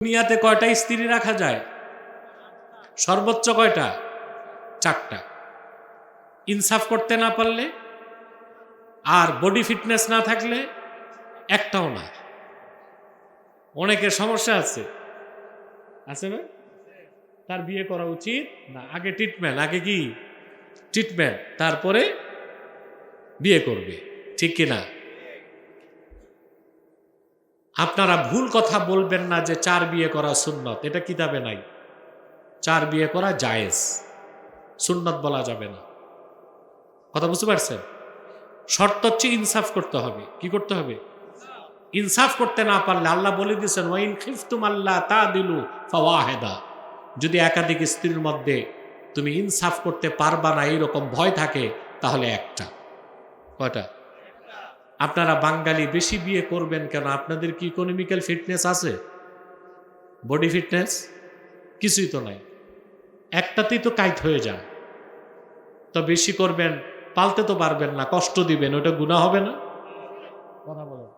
দুনিয়াতে কয়টা স্ত্রী রাখা যায়? সর্বোচ্চ কয়টা? 4টা। ইনসাফ করতে না পারলে আর বডি ফিটনেস না থাকলে একটাও না। অনেকের সমস্যা আছে না? তার বিয়ে করা উচিত না, আগে ট্রিটমেন্ট, আগে কি ট্রিটমেন্ট, তারপরে বিয়ে করবে, ঠিক কিনা? আপনারা ভুল কথা বলবেন না যে 4 বিয়ে করা সুন্নত, এটা কিতাবে নাই। 4 বিয়ে করা জায়েজ, সুন্নত বলা যাবে না। কথা বুঝতে পারছেন? শর্ত হচ্ছে ইনসাফ করতে হবে। কি করতে হবে? ইনসাফ করতে না পারলে আল্লাহ বলে দিয়েছেন ওয়াইন খিফতুম আল্লাহ তাদিলু ফাওয়াহিদা, যদি একাধিক স্ত্রীর মধ্যে তুমি ইনসাফ করতে পারবা না এইরকম ভয় থাকে তাহলে একটা। কয়টা? আপনারা বাঙালি বেশি বিয়ে করবেন কেন? আপনাদের কি ইকোনমিক্যাল ফিটনেস আছে? বডি ফিটনেস কিছুই তো নাই, একটাতেই তো কাইট হয়ে যান। তো বেশি করবেন, পালতে তো পারবেন না, কষ্ট দিবেন, ওটা গুনাহ হবে না? কথা বলেন।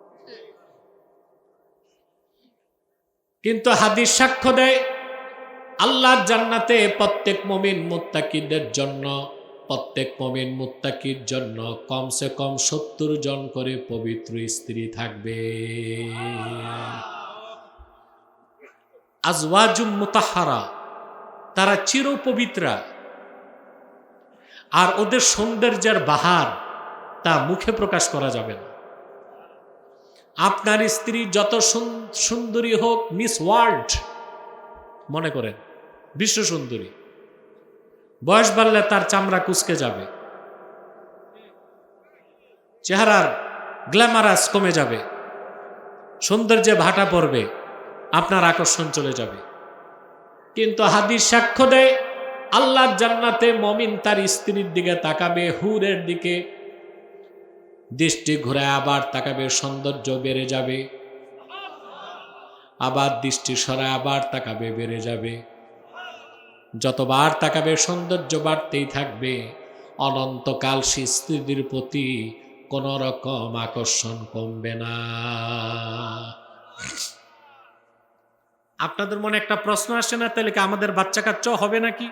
কিন্তু হাদিস সাক্ষ্য দেয় আল্লাহর জান্নাতে প্রত্যেক মুমিন মুত্তাকিদের জন্য, প্রত্যেক মুমিন মুত্তাকির জন্য কমসে কম 70 জন করে পবিত্র স্ত্রী থাকবে। আজওয়াজুম মুতাহহারা, তারা চিরপবিত্রা, আর ওদের সৌন্দর্যের বাহার তা মুখে প্রকাশ করা যাবে না। আপনার স্ত্রী যত সুন্দরী হোক, মিস ওয়ার্ল্ড মনে করেন, বিশ্ব সুন্দরী, বয়স বাড়লে তার চামড়া কুঁচকে যাবে, চেহারার গ্ল্যামারাস কমে যাবে, সৌন্দর্যে ভাটা পড়বে, আপনার আকর্ষণ চলে যাবে। কিন্তু হাদিস সাক্ষ্য দেয় আল্লাহর জান্নাতে মুমিন তার স্ত্রীর দিকে তাকাবে, হুরের দিকে দৃষ্টি ঘুরে আবার তাকাবে, সৌন্দর্য বেড়ে যাবে, আবার দৃষ্টি সরায় আবার তাকাবে, বেড়ে যাবে। যতবার তাকাবে সৌন্দর্য বাড়তেই থাকবে, অনন্তকাল সে স্ত্রীর প্রতি কোন রকম আকর্ষণ কমবে না। আপনাদের মনে একটা প্রশ্ন আসে না, তাহলে কি আমাদের বাচ্চা কাচ্চা হবে নাকি?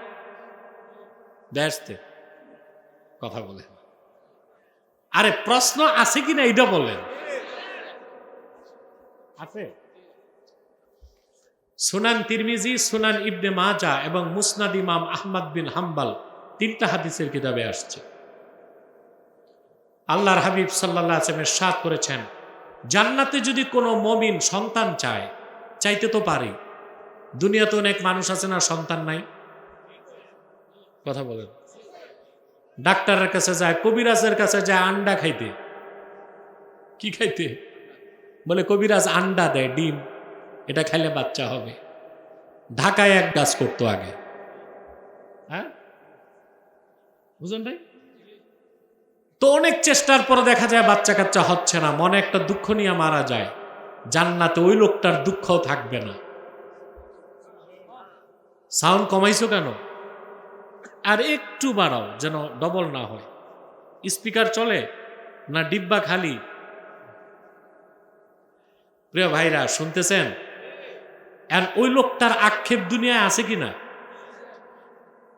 ব্যস্তে কথা বলে, আরে প্রশ্ন আছে কিনা এটা বলেন। আছে? সুনান তিরমিজি, সুনান ইবনে মাজাহ এবং মুসনাদ ইমাম আহমদ বিন হাম্বল 3টা হাদিসের কিতাবে আসছে। আল্লাহর হাবিব সাল্লাল্লাহু আলাইহি ওয়াসাল্লাম ইরশাদ করেছেন, জান্নাতে যদি কোনো মুমিন সন্তান চায়, চাইতে তো পারে। দুনিয়াতে অনেক মানুষ আছে না সন্তান নাই? কথা বলেন। ডাক্তারের কাছে যায়, কবিরাজের কাছে যায় আন্ডা খাইতে। কি খাইতে? বলে কবিরাজ আন্ডা দেয়, ডিম, এটা খাইলে বাচ্চা হবে। ঢাকায় এক গাছ করতো আগে, হ্যাঁ বুঝলেন ভাই? তো অনেক চেষ্টার পরে দেখা যায় বাচ্চা কাচ্চা হচ্ছে না, মনে একটা দুঃখ নিয়ে মারা যায়। জান্নাতে ওই লোকটার দুঃখও থাকবে না। সাউন্ড কমাইছো কেন? আর একটু বাড়াও যেন ডবল না হয়। স্পিকার চলে না ডিব্বা খালি? প্রিয় ভাইরা শুনতেছেন? আর ওই লোকটার আক্ষেপ দুনিয়ায় আছে কিনা?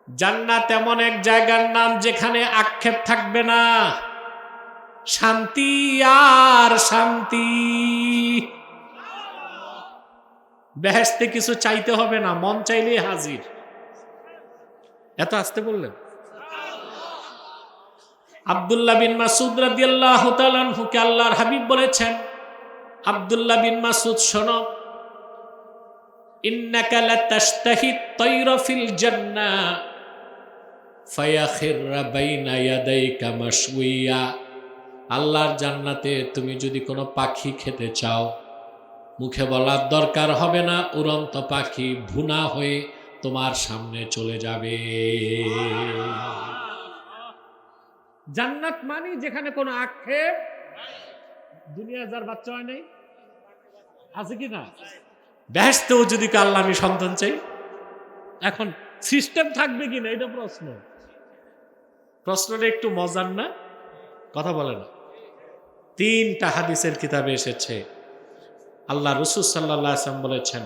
জান্নাত এমন এক জায়গার নাম যেখানে আক্ষেপ থাকবে না, শান্তি আর শান্তি। বেহেশতে কিছু চাইতে হবে না, মন চাইলেই হাজির। এত আসতে বললেন? আব্দুল্লাহ বিন মাসউদ রাদিয়াল্লাহু তাআলা আনহুকে আল্লাহর হাবিব বলেছেন, আব্দুল্লাহ বিন মাসউদ শোনো, ইন্নাকা লাতাশতাহি আত-তায়রা ফিল জান্নাহ ফায়াখিররা বাইনা ইয়াদাইকা মাশউইয়া। আল্লাহর জান্নাতে তুমি যদি কোনো পাখি খেতে চাও, মুখে বলার দরকার হবে না, উড়ন্ত পাখি ভুনা হয়ে তোমার সামনে চলে যাবে। জান্নাত মানে যেখানে কোনো আক্ষেপ। দুনিয়া যার বাচ্চা হয় নাই, আছে কি না? বেহেশতেও যদি আল্লাহ আমি সন্তান চাই, এখন সিস্টেম থাকবে কিনা এটা প্রশ্ন। প্রশ্নটা একটু মজার না? কথা বলে না। 3টা হাদিসের কিতাবে এসেছে, আল্লাহ রাসূল সাল্লাল্লাহু আলাইহি ওয়াসাল্লাম বলেছেন,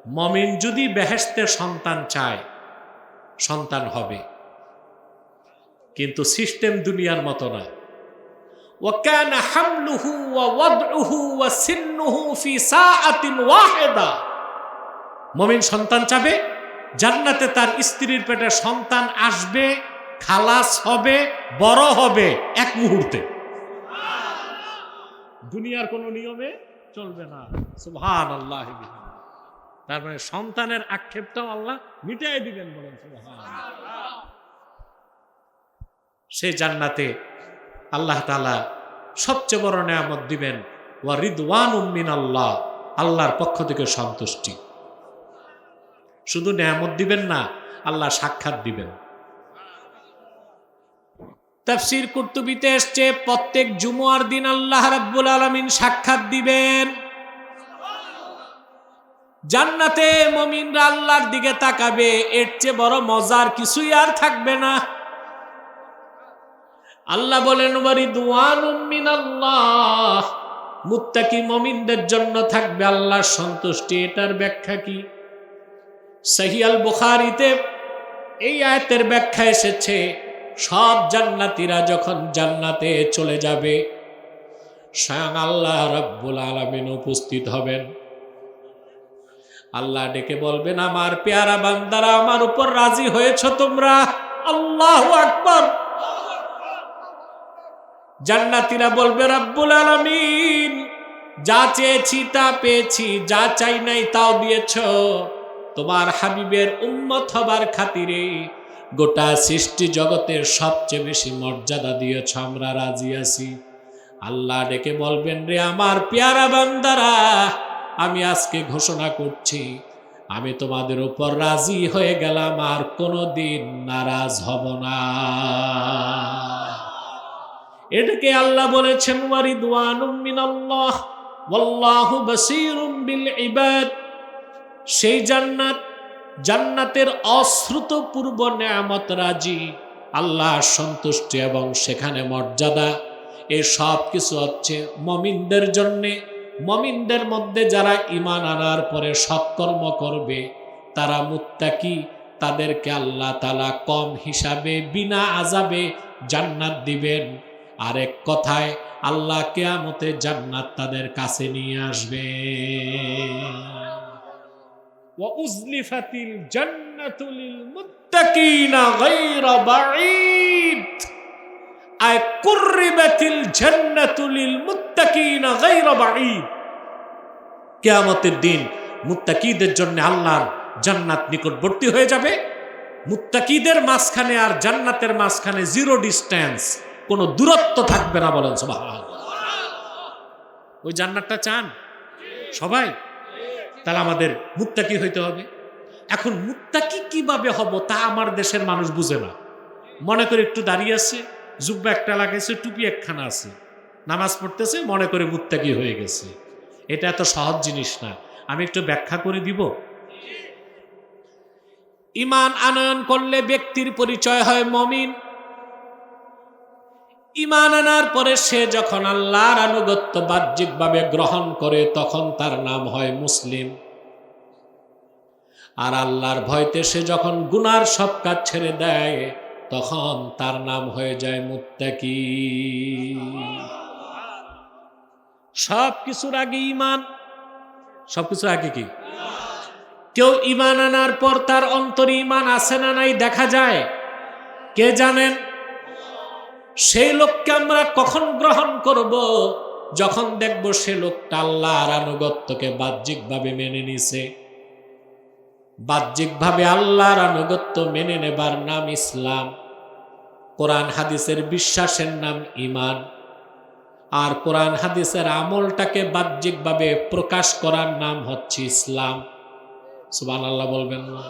মুমিন যদি বেহেশতে সন্তান চায় সন্তান হবে, কিন্তু সিস্টেম দুনিয়ার মতো না। ওয়াকানা হামলুহু ওয়া ওয়াদউহু ওয়া সিন্নুহু ফি সাআতিন ওয়াহিদা। মুমিন সন্তান চাবে, জান্নাতে তার স্ত্রীর পেটে সন্তান আসবে, খালাস হবে, বড় হবে এক মুহূর্তে। দুনিয়ার কোনো নিয়মে চলবে না। সুবহানাল্লাহ। তার মানে সন্তানের আক্ষেপটাও আল্লাহ মিটাই দিবেন, বলেন সুবহানাল্লাহ। সেই জান্নাতে আল্লাহ তাআলা সবচেয়ে বড় নেয়ামত দিবেন, ওয়া রিদওয়ানুম মিনাল্লাহ, আল্লাহর পক্ষ থেকে সন্তুষ্টি। শুধু নেয়ামত দিবেন না, আল্লাহ সাক্ষাৎ দিবেন। তাফসীর কুরতুবীতে এসেছে প্রত্যেক জুমআর দিন আল্লাহ রাব্বুল আলামিন সাক্ষাৎ দিবেন। জান্নাতে মুমিনরা আল্লাহর দিকে তাকাবে, এর চেয়ে বড় মজার কিছুই আর থাকবে না। আল্লাহ বলেন ওয়া রিদওয়ানুম মিনাল্লাহ, মুত্তাকি মুমিনদের জন্য থাকবে আল্লাহর সন্তুষ্টি। এটার ব্যাখ্যা কি? সহিহ আল বুখারীতে এই আয়াতের ব্যাখ্যা এসেছে, সব জান্নাতীরা যখন জান্নাতে চলে যাবে, স্বয়ং আল্লাহ রাব্বুল আলামিন উপস্থিত হবেন। আল্লাহ ডেকে বলবেন, আমার পেয়ারা বান্দারা, আমার উপর রাজি হয়েছো তোমরা? আল্লাহু আকবার। জান্নাতীরা বলবে, রাব্বুল আলামিন, যা চেয়েছি তা পেয়েছি, যা চাই নাই তাও দিয়েছো। তোমার হাবিবের উম্মত হবার খাতিরে গোটা সৃষ্টি জগতের সবচেয়ে বেশি মর্যাদা দিয়েছ, আমরা রাজি আছি। আল্লাহ ডেকে বলবেন, রে আমার পেয়ারা বান্দারা, আমি আজকে ঘোষণা করছি, আমি তোমাদের উপর রাজি হয়ে গেলাম, আর কোনোদিন নারাজ হব না। এটাকে আল্লাহ বলেছেন ওয়া রিদওয়ানুম মিনাল্লাহ ওয়াল্লাহু বাসীরুম বিল ইবাদ। সেই জান্নাত, জান্নাতের অশ্রুতপূর্ব নেয়ামত রাজি, আল্লাহ সন্তুষ্টি এবং সেখানে মর্যাদা, এই সব কিছু হচ্ছে মুমিনদের জন্যে। মুমিনদের মধ্যে যারা ঈমান আনার পরে সৎকর্ম করবে, তারা মুত্তাকি, তাদেরকে আল্লাহ তাআলা কম হিসাবে বিনা আযাবে জান্নাত দিবেন। আরেক কথায় আল্লাহ কিয়ামতে জান্নাত তাদের কাছে নিয়ে আসবে। ওয়া উজলিফাতিল জান্নাতু লিল মুত্তাকিনা গায়রা বাঈদ, আয় কুররিবাতিল জান্নাতু লিল মুত্তাকিনা গায়রা বাঈদ। কিয়ামতের দিন মুত্তাকিদের জন্য আল্লাহর জান্নাত নিকটবর্তী হয়ে যাবে। মুত্তাকিদের মাঝখানে আর জান্নাতের মাঝখানে জিরো ডিস্টেন্স, কোনো দূরত্ব থাকবে না, বলেন সুবহানাল্লাহ। ওই জান্নাতটা চান সবাই? তাহলে আমাদের মুত্তাকি হইতে হবে। এখন মুত্তাকি কিভাবে হব তা আমার দেশের মানুষ বুঝে না। মনে করে একটু দাঁড়িয়ে আছে, জুব্বা একটা লাগাইছে, টুপি একখানা আছে, নামাজ পড়তেছে, মনে করে মুত্তাকি হয়ে গেছে। এটা এত সহজ জিনিস না। আমি একটু ব্যাখ্যা করে দিব। ঈমান আনয়ন করলে ব্যক্তির পরিচয় হয় মুমিন। ঈমান আনার পরে সে যখন আল্লাহর আনুগত্য বাহ্যিকভাবে গ্রহণ করে, তখন তার নাম হয় মুসলিম। আর আল্লাহর ভয়তে সে যখন গুনার সব কাজ ছেড়ে দেয়, তখন তার নাম হয়ে যায় মুত্তাকি। সব কিছুর আগে ঈমান। সব কিছুর আগে কি? কেউ ঈমান আনার পর তার অন্তরে ঈমান আছে না নাই দেখা যায়, কে জানেন? সেই লোককে আমরা কখন গ্রহণ করব? যখন দেখব সে লোকটা আল্লাহর আনুগত্যকে বাহ্যিকভাবে মেনে নিছে। বাহ্যিকভাবে আল্লাহর আনুগত্য মেনে নেবার নাম ইসলাম। কোরআন হাদিসের বিশ্বাসের নাম ঈমান। আর কোরআন হাদিসের আমলটাকে বাহ্যিকভাবে প্রকাশ করার নাম হচ্ছে ইসলাম। সুবহানাল্লাহ বলবেন না?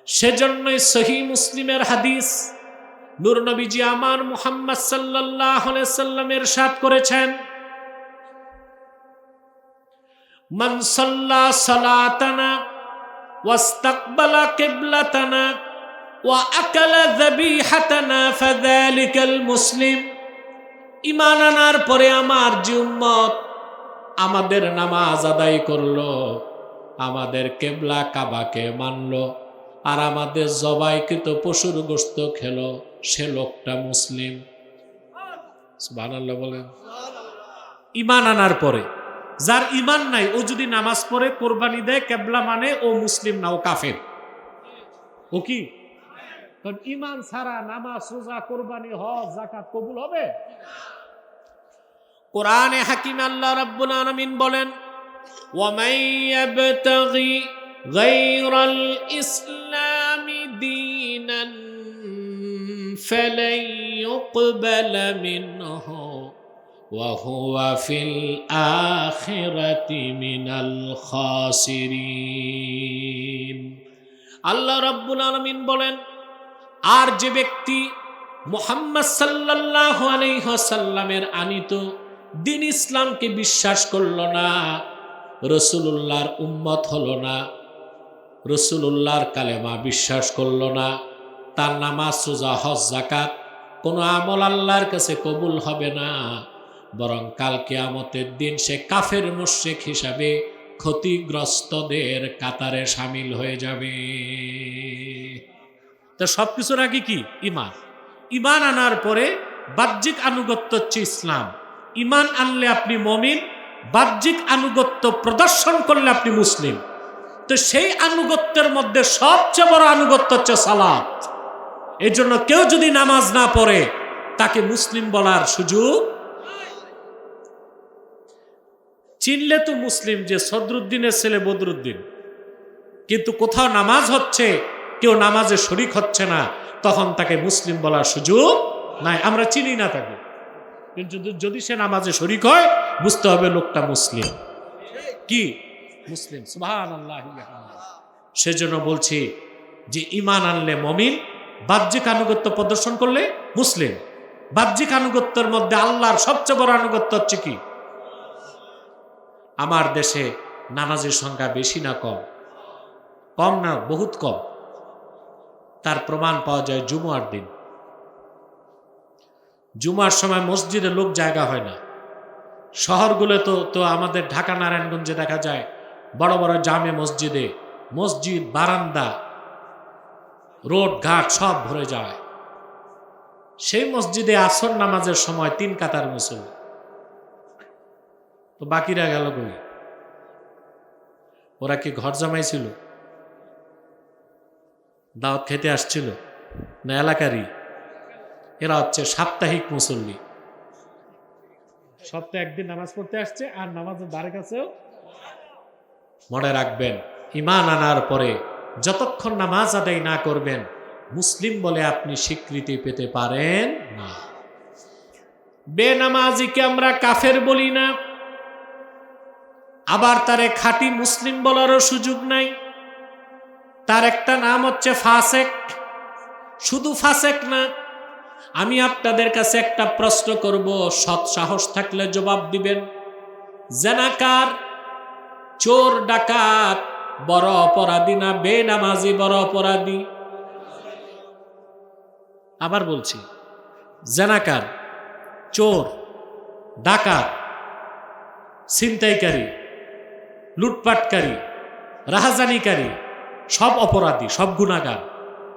সেজন্যই সহিহ মুসলিমের হাদিস, নূর নবীজি আমার মুহাম্মদ সাল্লাল্লাহু আলাইহি সাল্লাম ইরশাদ করেছেন, মান সাল্লা সালাতানা ওয়াস্তাকবালা কিবলাতানা ওয়া আকালা যাবিহাতানা ফাযালিকাল মুসলিম। ঈমান আনার পরে আমার যে উম্মত আমাদের নামাজ আদায় করলো, আমাদের কেবলা কাবাকে মানলো, আর আমাদের জবাইকৃত পশুর গোশত খেলো, সে লোকটা মুসলিম। সুবহানাল্লাহ বলেন। ঈমান আনার পরে, যার ঈমান নাই ও যদি নামাজ পড়ে, কোরবানি দেয়, কেবলা মানে, ও মুসলিম না, ও কাফের। ও কি? কারণ ঈমান ছাড়া নামাজ, রোজা, কোরবানি, হজ, যাকাত কবুল হবে? কোরআনে হাকিম আল্লাহ রাব্বুল আলামিন বলেন, ওয়ামান ইয়াবতাগি গায়রাল ইসলামি দীনান ফালান ইউকবালা মিনহু ওয়া হুয়া ফিল আখিরাতি মিনাল খাসিরিন। আল্লাহ রাব্বুল আলামিন বলেন, আর যে ব্যক্তি মুহাম্মদ সাল্লাল্লাহু আলাইহি ওয়াসাল্লামের আনিত দ্বীন ইসলামকে বিশ্বাস করল না, রাসূলুল্লাহর উম্মত হলো না, রাসূলুল্লাহর কালেমা বিশ্বাস করল না, তার নামাজ, রোজা, হজ, যাকাত কোনো আমল আল্লাহর কাছে কবুল হবে না, বরং কাল কিয়ামতের দিন সে কাফের মুশরিক হিসাবে ক্ষতিগ্রস্তদের কাতারে শামিল হয়ে যাবে। তো সবকিছুর আগে কি? ঈমান। ঈমান আনার পরে বাহ্যিক আনুগত্য হচ্ছে ইসলাম। ঈমান আনলে আপনি মুমিন, বাহ্যিক আনুগত্য প্রদর্শন করলে আপনি মুসলিম। তো সেই আনুগত্যের মধ্যে সবচেয়ে বড় আনুগত্য হচ্ছে সালাত। এই জন্য কেউ যদি নামাজ না পড়ে তাকে মুসলিম বলার সুযোগ। চিনলে তো মুসলিম যে সদরুদ্দিনের ছেলে বদরুদ্দিন, কিন্তু কোথাও নামাজ হচ্ছে, কেউ নামাজে শরিক হচ্ছে না, তখন তাকে মুসলিম বলার সুযোগ নাই। আমরা চিনি না তাকে, কিন্তু যদি সে নামাজে শরিক হয় বুঝতে হবে লোকটা মুসলিম। কি? মুসলিম। সুবহানাল্লাহ। সেজন্য বলছি যে ঈমান আনলে মুমিন, বাহ্যিক আনুগত্য প্রদর্শন করলে মুসলিম। বাহ্যিক আনুগত্যের মধ্যে আল্লাহর সবচেয়ে বড় আনুগত্য হচ্ছে কি? আমার দেশে নামাজের সংখ্যা বেশি না কম? কম না, বহুত কম। তার প্রমাণ পাওয়া যায় জুমার দিন। জুমার সময় মসজিদে লোক জায়গা হয় না। শহরগুলো তো আমাদের ঢাকা নারায়ণগঞ্জে দেখা যায় বড় বড় জামে মসজিদে, মসজিদ বারান্দা, রোড ঘাট সব ভরে যায়। সেই মসজিদে আসর নামাজের সময় 3 কাতার মুসল্লি, তো বাকিরা গেল কই? ওরা কি ঘর জামাইছিল, দাওয়াত খেতে আসছিল, না এলাকারই? এরা হচ্ছে সাপ্তাহিক মুসল্লি। সপ্তাহে একদিন নামাজ পড়তে আসছে, আর নামাজের ধারে কাছেও। মনে রাখবেন, ঈমান আনার পরে যতক্ষণ নামাজ আদায় না করবেন, মুসলিম বলে আপনি স্বীকৃতি পেতে পারেন না। বেনামাজিকে আমরা কাফের বলি না, আবার তারে খাঁটি মুসলিম বলারও সুযোগ নাই। তার একটা নাম হচ্ছে ফাসেক। শুধু ফাসেক না, আমি আপনাদের কাছে একটা প্রশ্ন করব, সৎ সাহস থাকলে জবাব দিবেন। জেনাকার, চোর, ডাকাত বড় অপরাধী না বেনামাজি বড় অপরাধী? আবার বলছি, জেনাকার, চোর, ডাকাত, ছিনতাইকারী, লুটপাটকারী, রাহাজানিকারী সব অপরাধী, সব গুনাহগার।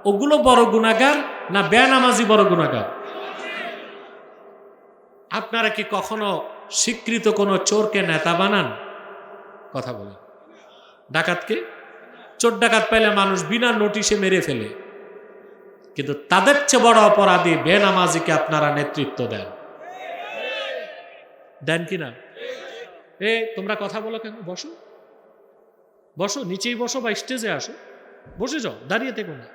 ওগুলো বড় গুনাহগার না বেনামাজি বড় গুনাহগার? আপনারা কি কখনো স্বীকৃত কোনো চোরকে নেতা বানান? কথা বলেন। ডাকাতকে? চোর ডাকাত পাইলে মানুষ বিনা নোটিশে মেরে ফেলে, কিন্তু তাদের চেয়ে বড় অপরাধী বেনামাজিকে আপনারা নেতৃত্ব দেন। দেন কিনা? তোমরা কথা বলো কেন? বসো, বসো, নিচেই বসো বা স্টেজে আসো, বসে যাও, দাঁড়িয়ে থেকো না।